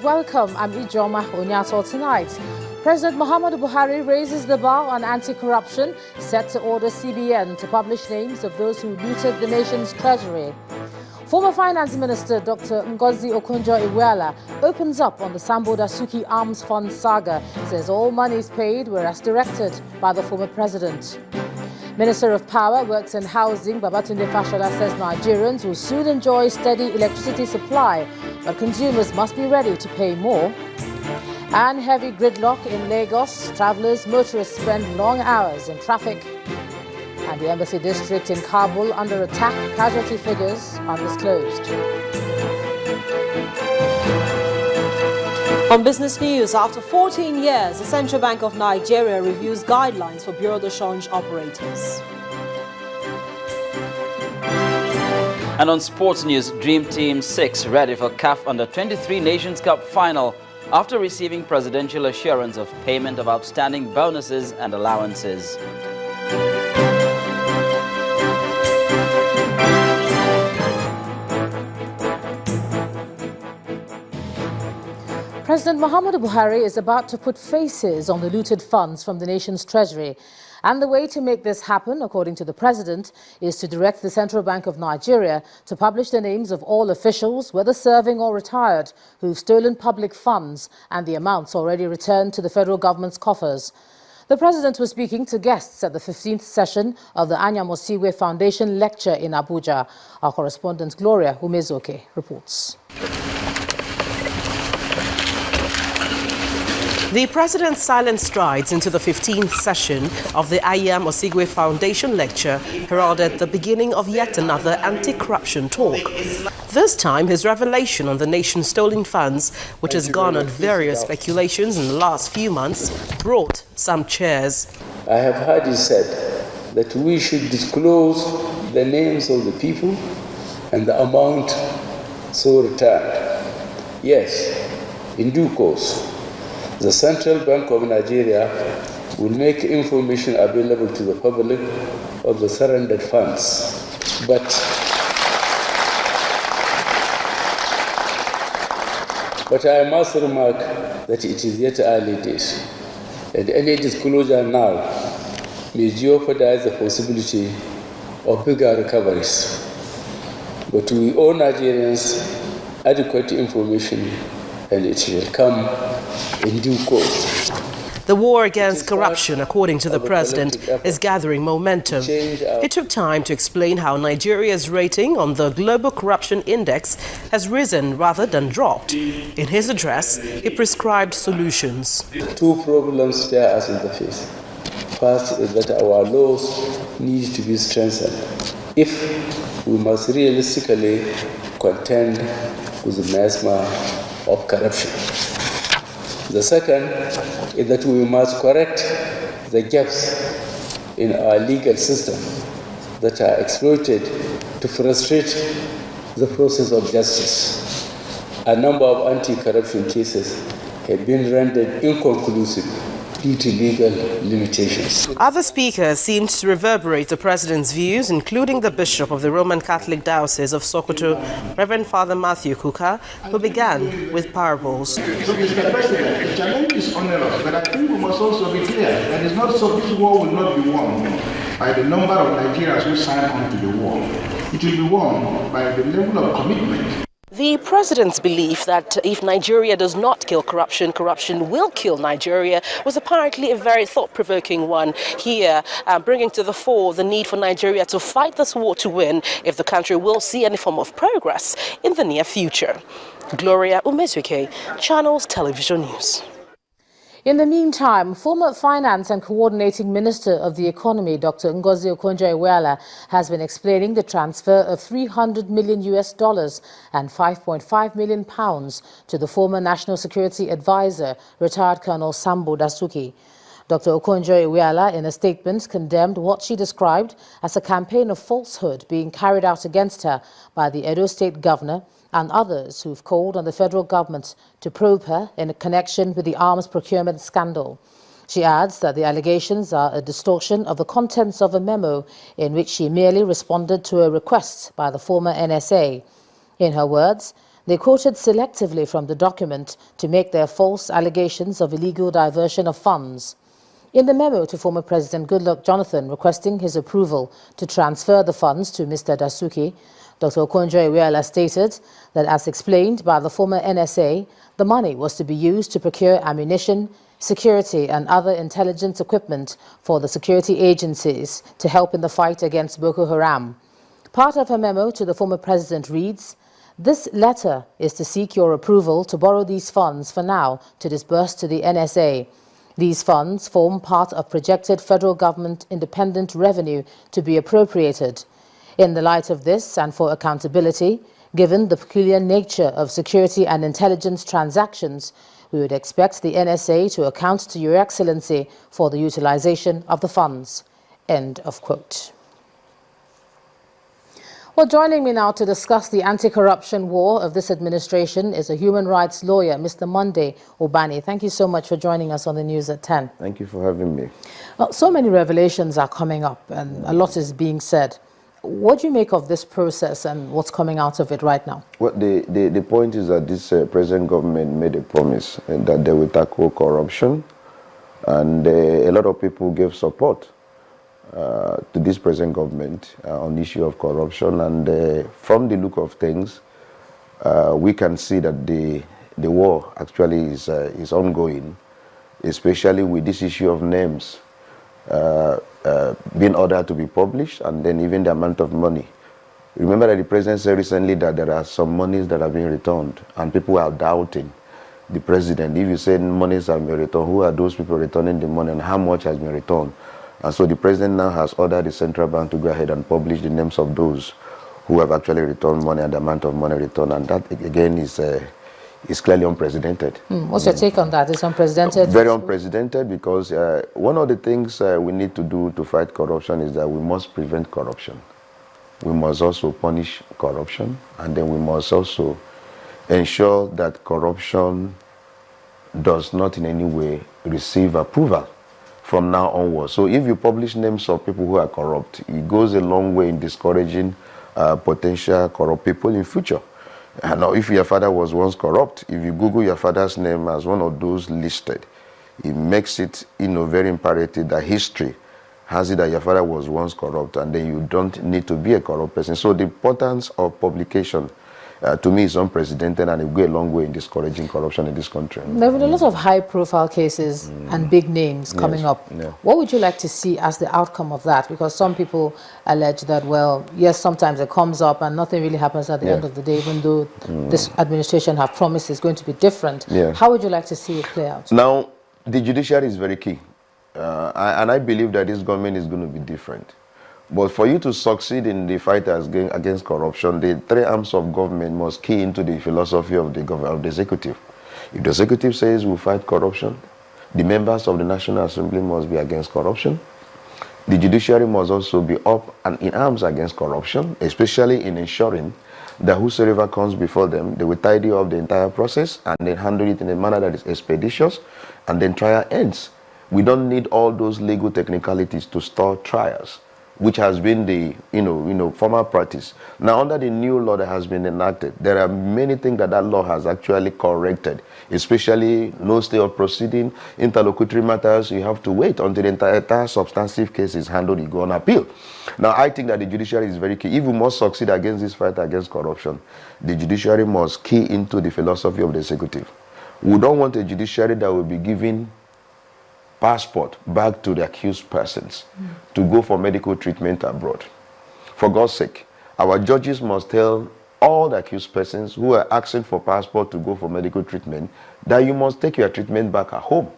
welcome. I'm Ijoma Onyato tonight. President Muhammadu Buhari raises the bar on anti-corruption, set to order CBN to publish names of those who looted the nation's treasury. Former Finance Minister Dr. Ngozi Okonjo-Iweala opens up on the Sambo Dasuki Arms Fund saga, says all monies paid were as directed by the former president. Minister of Power, Works and Housing Babatunde Fashola says Nigerians will soon enjoy steady electricity supply, but consumers must be ready to pay more. And heavy gridlock in Lagos, travellers, motorists spend long hours in traffic. And the embassy district in Kabul under attack, casualty figures undisclosed. On business news, after 14 years, the Central Bank of Nigeria reviews guidelines for bureau de change operators. And on sports news, Dream Team 6 ready for CAF Under-23 Nations Cup final after receiving presidential assurance of payment of outstanding bonuses and allowances. President Muhammadu Buhari is about to put faces on the looted funds from the nation's treasury. And the way to make this happen, according to the president, is to direct the Central Bank of Nigeria to publish the names of all officials, whether serving or retired, who've stolen public funds and the amounts already returned to the federal government's coffers. The president was speaking to guests at the 15th session of the Anyamosiwe Foundation lecture in Abuja. Our correspondent Gloria Umezoke reports. The president's silent strides into the 15th session of the Anyamosiwe Foundation lecture heralded the beginning of yet another anti-corruption talk. This time, his revelation on the nation's stolen funds, which has garnered various speculations in the last few months, brought some cheers. I have heard it said that we should disclose the names of the people and the amount so returned. Yes, in due course, the Central Bank of Nigeria will make information available to the public of the surrendered funds. But I must remark that it is yet early days, and any disclosure now may jeopardize the possibility of bigger recoveries. But we owe Nigerians adequate information, and it shall come in due course. The war against corruption, according to the president, is gathering momentum. He took time to explain how Nigeria's rating on the Global Corruption Index has risen rather than dropped. In his address, he prescribed solutions. Two problems stare us in the face. First is that our laws need to be strengthened if we must realistically contend with the miasma of corruption. The second is that we must correct the gaps in our legal system that are exploited to frustrate the process of justice. A number of anti-corruption cases have been rendered inconclusive due to legal limitations. Other speakers seemed to reverberate the president's views, including the Bishop of the Roman Catholic Diocese of Sokoto, Reverend Father Matthew Kuka, who began with parables. So, Mr. President, the challenge is onerous, but I think we must also be clear that it's not so this war will not be won by the number of Nigerians who sign on to the war. It will be won by the level of commitment. The president's belief that if Nigeria does not kill corruption, corruption will kill Nigeria was apparently a very thought-provoking one here, bringing to the fore the need for Nigeria to fight this war to win if the country will see any form of progress in the near future. Gloria Umezuke, Channels Television News. In the meantime, former Finance and Coordinating Minister of the Economy, Dr. Ngozi Okonjo-Iweala, has been explaining the transfer of $300 million and £5.5 million to the former National Security Advisor, retired Colonel Sambo Dasuki. Dr. Okonjo-Iweala, in a statement, condemned what she described as a campaign of falsehood being carried out against her by the Edo State Governor and others who've called on the federal government to probe her in connection with the arms procurement scandal. She adds that the allegations are a distortion of the contents of a memo in which she merely responded to a request by the former NSA. In her words, They quoted selectively from the document to make their false allegations of illegal diversion of funds. In the memo to former President Goodluck Jonathan requesting his approval to transfer the funds to Mr. Dasuki, Dr. Okonjo-Iweala stated that, as explained by the former NSA, the money was to be used to procure ammunition, security and other intelligence equipment for the security agencies to help in the fight against Boko Haram. Part of her memo to the former president reads, "This letter is to seek your approval to borrow these funds for now to disburse to the NSA. These funds form part of projected federal government independent revenue to be appropriated. In the light of this and for accountability, given the peculiar nature of security and intelligence transactions, we would expect the NSA to account to Your Excellency for the utilization of the funds." End of quote. Well, joining me now to discuss the anti-corruption war of this administration is a human rights lawyer, Mr. Monday Obani. Thank you so much for joining us on the news at 10. Thank you for having me. So many revelations are coming up and a lot is being said. What do you make of this process and what's coming out of it right now? Well, the point is that this present government made a promise that they will tackle corruption, and a lot of people gave support to this present government on the issue of corruption. And from the look of things, we can see that the war actually is ongoing, especially with this issue of names being ordered to be published, and then even the amount of money. Remember that the president said recently that there are some monies that have been returned, and people are doubting the president. If you say monies have been returned, who are those people returning the money and how much has been returned? And so the president now has ordered the central bank to go ahead and publish the names of those who have actually returned money and the amount of money returned, and that again is clearly unprecedented. What's your take on that? It's unprecedented? Very unprecedented, because one of the things we need to do to fight corruption is that we must prevent corruption. We must also punish corruption, and then we must also ensure that corruption does not in any way receive approval from now onwards. So if you publish names of people who are corrupt, it goes a long way in discouraging potential corrupt people in future. Now, if your father was once corrupt, if you Google your father's name as one of those listed, it makes it, very imperative that history has it that your father was once corrupt, and then you don't need to be a corrupt person. So the importance of publication, to me, is unprecedented, and it will go a long way in discouraging corruption in this country. There have been a lot of high-profile cases and big names coming up. Yeah. What would you like to see as the outcome of that? Because some people allege that, well, yes, sometimes it comes up and nothing really happens at the end of the day, even though this administration have promised it's going to be different. Yeah. How would you like to see it play out? Now, the judiciary is very key, and I believe that this government is going to be different. But for you to succeed in the fight against corruption, the three arms of government must key into the philosophy of the executive. If the executive says we'll fight corruption, the members of the National Assembly must be against corruption. The judiciary must also be up and in arms against corruption, especially in ensuring that whosoever comes before them, they will tidy up the entire process and then handle it in a manner that is expeditious, and then trial ends. We don't need all those legal technicalities to stall trials, which has been the former practice. Now, under the new law that has been enacted, there are many things that law has actually corrected, especially no stay of proceeding, interlocutory matters. You have to wait until the entire substantive case is handled, you go on appeal. Now, I think that the judiciary is very key. If we must succeed against this fight against corruption, the judiciary must key into the philosophy of the executive. We don't want a judiciary that will be giving passport back to the accused persons to go for medical treatment abroad. For God's sake, our judges must tell all the accused persons who are asking for passport to go for medical treatment that you must take your treatment back at home.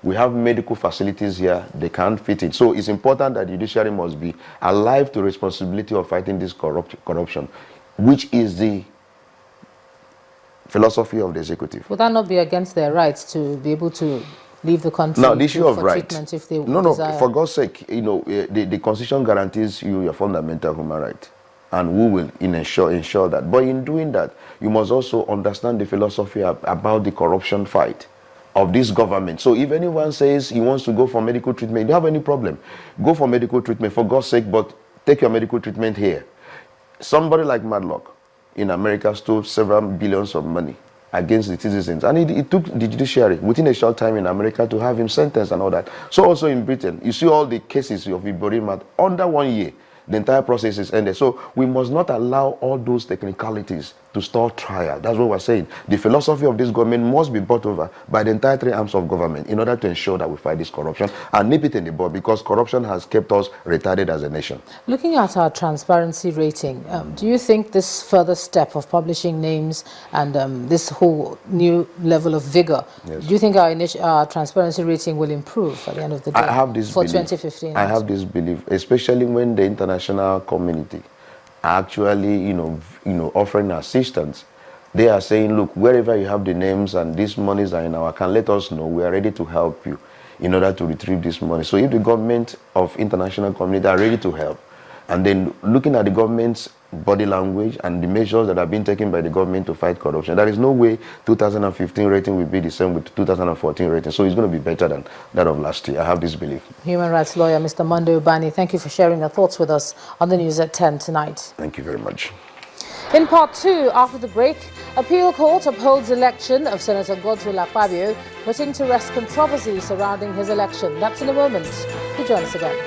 We have medical facilities here, they can't fit it. So it's important that the judiciary must be alive to responsibility of fighting this corruption, which is the philosophy of the executive. Would that not be against their rights to be able to leave the country? Now, the issue of right. If they no, desire? For God's sake, the Constitution guarantees you your fundamental human right, and we will ensure that. But in doing that, you must also understand the philosophy about the corruption fight of this government. So if anyone says he wants to go for medical treatment, you don't have any problem. Go for medical treatment, for God's sake, but take your medical treatment here. Somebody like Madlock, in America stole several billions of money against the citizens. And it took the judiciary within a short time in America to have him sentenced and all that. So also in Britain, you see all the cases of Ibrahim under 1 year. The entire process is ended. So we must not allow all those technicalities to stall trial. That's what we're saying. The philosophy of this government must be brought over by the entire three arms of government in order to ensure that we fight this corruption and nip it in the bud, because corruption has kept us retarded as a nation. Looking at our transparency rating, do you think this further step of publishing names and this whole new level of vigor, Yes. do you think our transparency rating will improve at the end of the day I have this for belief. 2015? I have this belief, especially when the international community are actually, offering assistance. They are saying, look, wherever you have the names and these monies are in our account, let us know. We are ready to help you in order to retrieve this money. So if the government of international community are ready to help, and then looking at the government's body language and the measures that have been taken by the government to fight corruption, there is no way 2015 rating will be the same with 2014 rating. So it's going to be better than that of last year. I have this belief. Human rights lawyer Mr. Monday Ubani, thank you for sharing your thoughts with us on the news at 10 tonight. Thank you very much. In part 2, after the break, appeal court upholds election of Senator Godswill Akpabio, putting to rest controversy surrounding his election. That's in a moment. Do join us again.